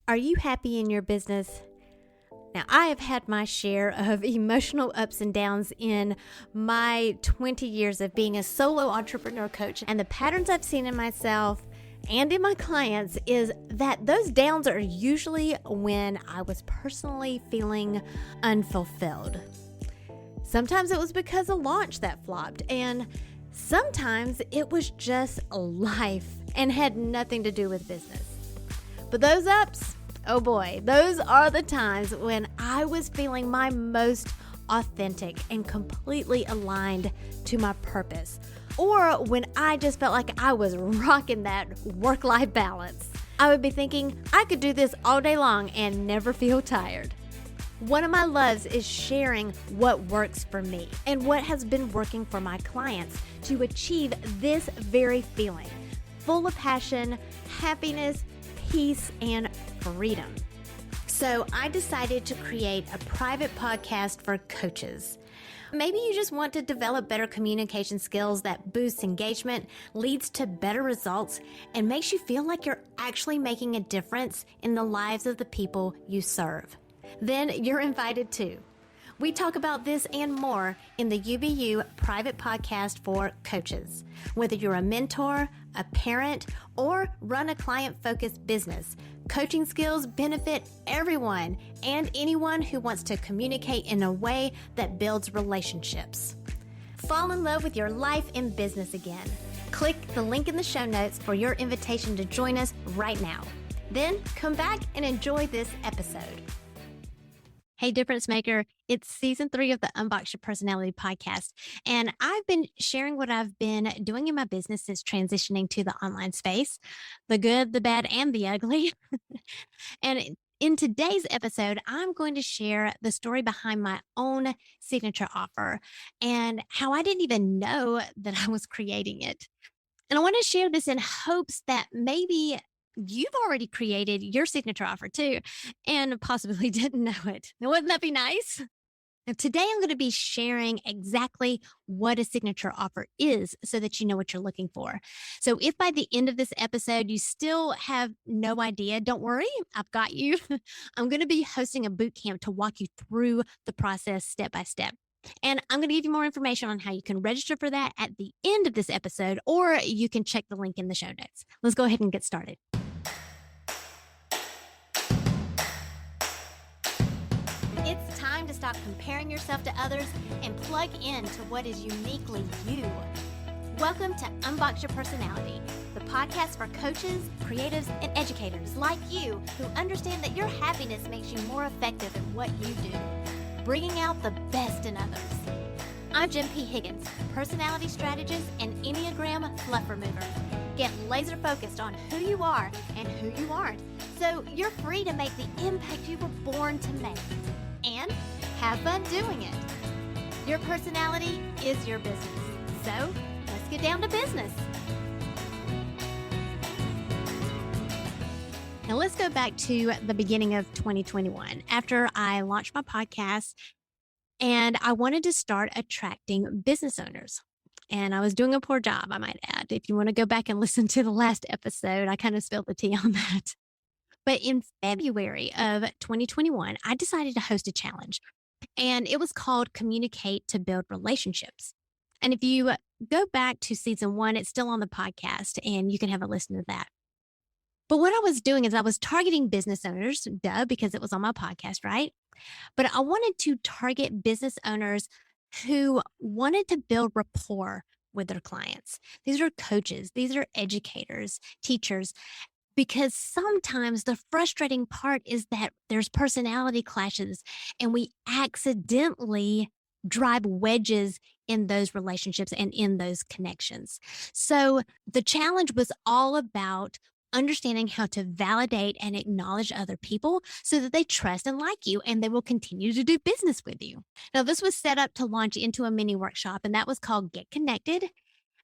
Are you happy in your business? Now, I have had my share of emotional ups and downs in my 20 years of being a solo entrepreneur coach. And the patterns I've seen in myself and in my clients is that those downs are usually when I was personally feeling unfulfilled. Sometimes it was because a launch that flopped, and sometimes it was just life and had nothing to do with business. But those ups, oh boy, those are the times when I was feeling my most authentic and completely aligned to my purpose, or when I just felt like I was rocking that work-life balance. I would be thinking I could do this all day long and never feel tired. One of my loves is sharing what works for me and what has been working for my clients to achieve this very feeling, full of passion, happiness, peace, and freedom. So I decided to create a private podcast for coaches. Maybe you just want to develop better communication skills that boosts engagement, leads to better results, and makes you feel like you're actually making a difference in the lives of the people you serve. Then you're invited too. We talk about this and more in the UBU private podcast for coaches. Whether you're a mentor, a parent, or run a client-focused business, coaching skills benefit everyone and anyone who wants to communicate in a way that builds relationships. Fall in love with your life and business again. Click the link in the show notes for your invitation to join us right now. Then come back and enjoy this episode. Hey, Difference Maker, it's season 3 of the Unbox Your Personality podcast, and I've been sharing what I've been doing in my business since transitioning to the online space, the good, the bad, and the ugly. And in today's episode, I'm going to share the story behind my own signature offer and how I didn't even know that I was creating it. And I want to share this in hopes that maybe you've already created your signature offer too, and possibly didn't know it. Now, wouldn't that be nice? Now, today I'm going to be sharing exactly what a signature offer is so that you know what you're looking for. So if by the end of this episode you still have no idea, don't worry, I've got you. I'm going to be hosting a boot camp to walk you through the process step by step. And I'm going to give you more information on how you can register for that at the end of this episode, or you can check the link in the show notes. Let's go ahead and get started. It's time to stop comparing yourself to others and plug in to what is uniquely you. Welcome to Unbox Your Personality, the podcast for coaches, creatives, and educators like you who understand that your happiness makes you more effective in what you do, bringing out the best in others. I'm Jen P. Higgins, personality strategist and Enneagram fluff remover. Get laser focused on who you are and who you aren't, so you're free to make the impact you were born to make. And have fun doing it. Your personality is your business. So let's get down to business. Now let's go back to the beginning of 2021 after I launched my podcast and I wanted to start attracting business owners. And I was doing a poor job, I might add. If you want to go back and listen to the last episode, I kind of spilled the tea on that. But in February of 2021, I decided to host a challenge, and it was called Communicate to Build Relationships. And if you go back to season 1, it's still on the podcast, and you can have a listen to that. But what I was doing is I was targeting business owners, because it was on my podcast, right? But I wanted to target business owners who wanted to build rapport with their clients. These are coaches, these are educators, teachers. Because sometimes the frustrating part is that there's personality clashes and we accidentally drive wedges in those relationships and in those connections. So the challenge was all about understanding how to validate and acknowledge other people so that they trust and like you and they will continue to do business with you. Now, this was set up to launch into a mini workshop, and that was called Get Connected.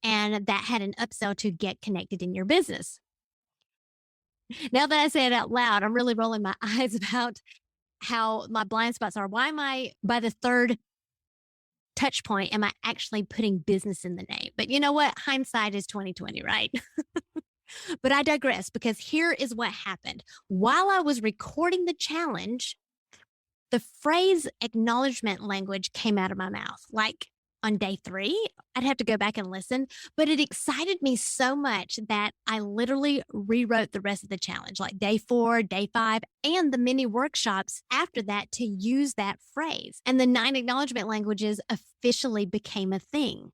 And that had an upsell to Get Connected in Your Business. Now that I say it out loud, I'm really rolling my eyes about how my blind spots are. Why am I, by the third touch point, am I actually putting business in the name? But you know what? Hindsight is 2020, right? But I digress because here is what happened. While I was recording the challenge, the phrase acknowledgement language came out of my mouth. Like on day 3, I'd have to go back and listen, but it excited me so much that I literally rewrote the rest of the challenge, like day 4, day 5, and the mini workshops after that to use that phrase. And the 9 acknowledgement languages officially became a thing.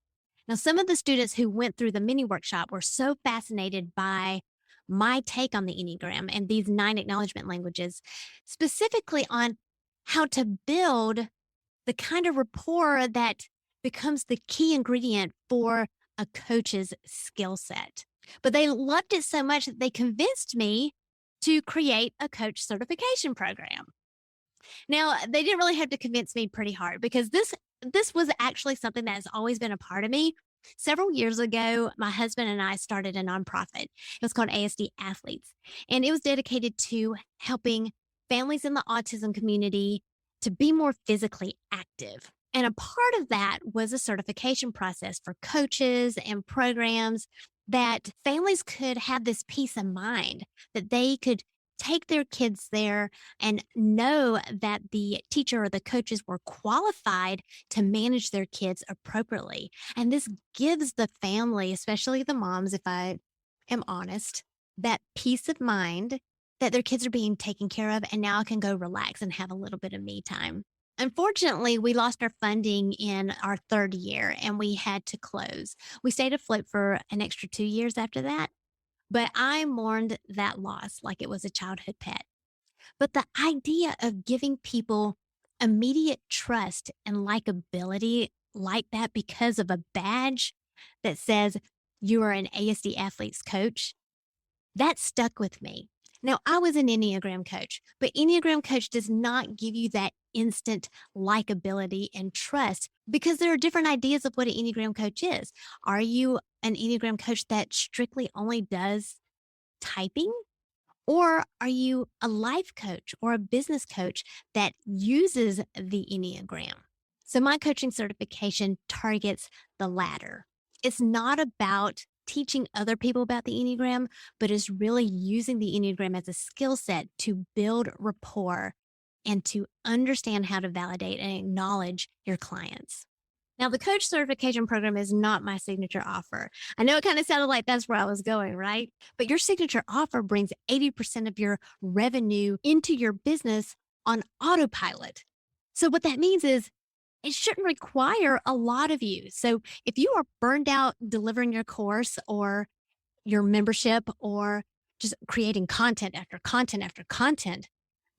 Now, some of the students who went through the mini workshop were so fascinated by my take on the Enneagram and these 9 acknowledgement languages, specifically on how to build the kind of rapport that becomes the key ingredient for a coach's skill set. But they loved it so much that they convinced me to create a coach certification program. Now, they didn't really have to convince me pretty hard because this was actually something that has always been a part of me. Several years ago, my husband and I started a nonprofit. It was called ASD Athletes, and it was dedicated to helping families in the autism community to be more physically active. And a part of that was a certification process for coaches and programs that families could have this peace of mind that they could take their kids there and know that the teacher or the coaches were qualified to manage their kids appropriately. And this gives the family, especially the moms, if I am honest, that peace of mind that their kids are being taken care of. And now I can go relax and have a little bit of me time. Unfortunately, we lost our funding in our 3rd year and we had to close. We stayed afloat for an extra 2 years after that. But I mourned that loss like it was a childhood pet. But the idea of giving people immediate trust and likability like that because of a badge that says you are an ASD athletes coach, that stuck with me. Now, I was an Enneagram coach, but Enneagram coach does not give you that instant likability and trust because there are different ideas of what an Enneagram coach is. Are you an Enneagram coach that strictly only does typing? Or are you a life coach or a business coach that uses the Enneagram? So my coaching certification targets the latter. It's not about teaching other people about the Enneagram, but is really using the Enneagram as a skill set to build rapport and to understand how to validate and acknowledge your clients. Now, the coach certification program is not my signature offer. I know it kind of sounded like that's where I was going, right? But your signature offer brings 80% of your revenue into your business on autopilot. So what that means is it shouldn't require a lot of you. So if you are burned out delivering your course or your membership or just creating content after content after content,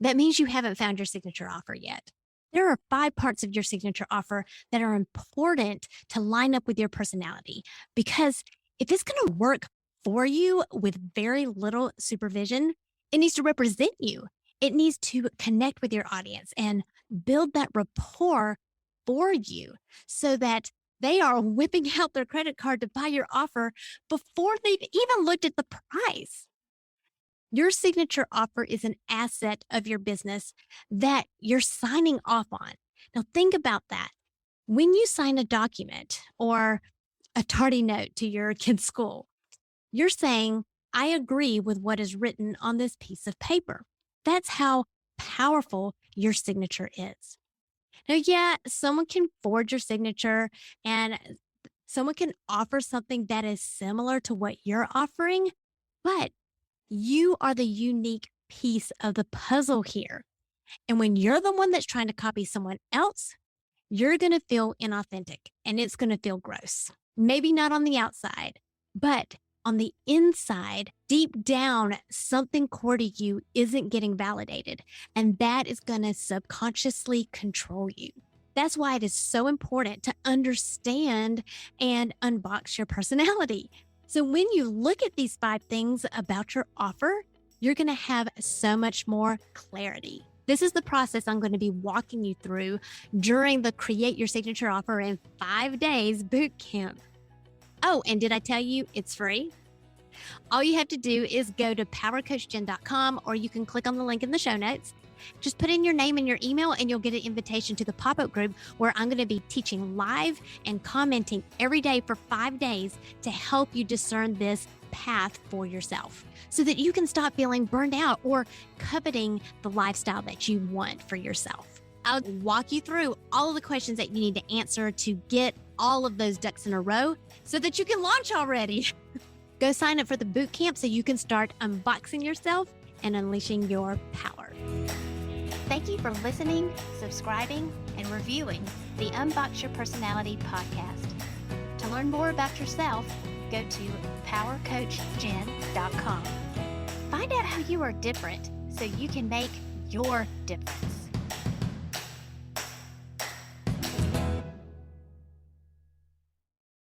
that means you haven't found your signature offer yet. There are 5 parts of your signature offer that are important to line up with your personality, because if it's going to work for you with very little supervision, it needs to represent you. It needs to connect with your audience and build that rapport for you so that they are whipping out their credit card to buy your offer before they've even looked at the price. Your signature offer is an asset of your business that you're signing off on. Now, think about that. When you sign a document or a tardy note to your kid's school, you're saying, I agree with what is written on this piece of paper. That's how powerful your signature is. Now, yeah, someone can forge your signature and someone can offer something that is similar to what you're offering, but you are the unique piece of the puzzle here. And when you're the one that's trying to copy someone else, you're going to feel inauthentic and it's going to feel gross. Maybe not on the outside, but on the inside, deep down, something core to you isn't getting validated. And that is going to subconsciously control you. That's why it is so important to understand and unbox your personality. So when you look at these 5 things about your offer, you're going to have so much more clarity. This is the process I'm going to be walking you through during the Create Your Signature Offer in 5 Days bootcamp. Oh, and did I tell you it's free? All you have to do is go to powercoachjen.com, or you can click on the link in the show notes. Just put in your name and your email and you'll get an invitation to the pop-up group where I'm going to be teaching live and commenting every day for 5 days to help you discern this path for yourself so that you can stop feeling burned out or coveting the lifestyle that you want for yourself. I'll walk you through all of the questions that you need to answer to get all of those ducks in a row so that you can launch already. Go sign up for the boot camp so you can start unboxing yourself and unleashing your power. Thank you for listening, subscribing, and reviewing the Unbox Your Personality podcast. To learn more about yourself, go to powercoachjen.com. Find out how you are different so you can make your difference.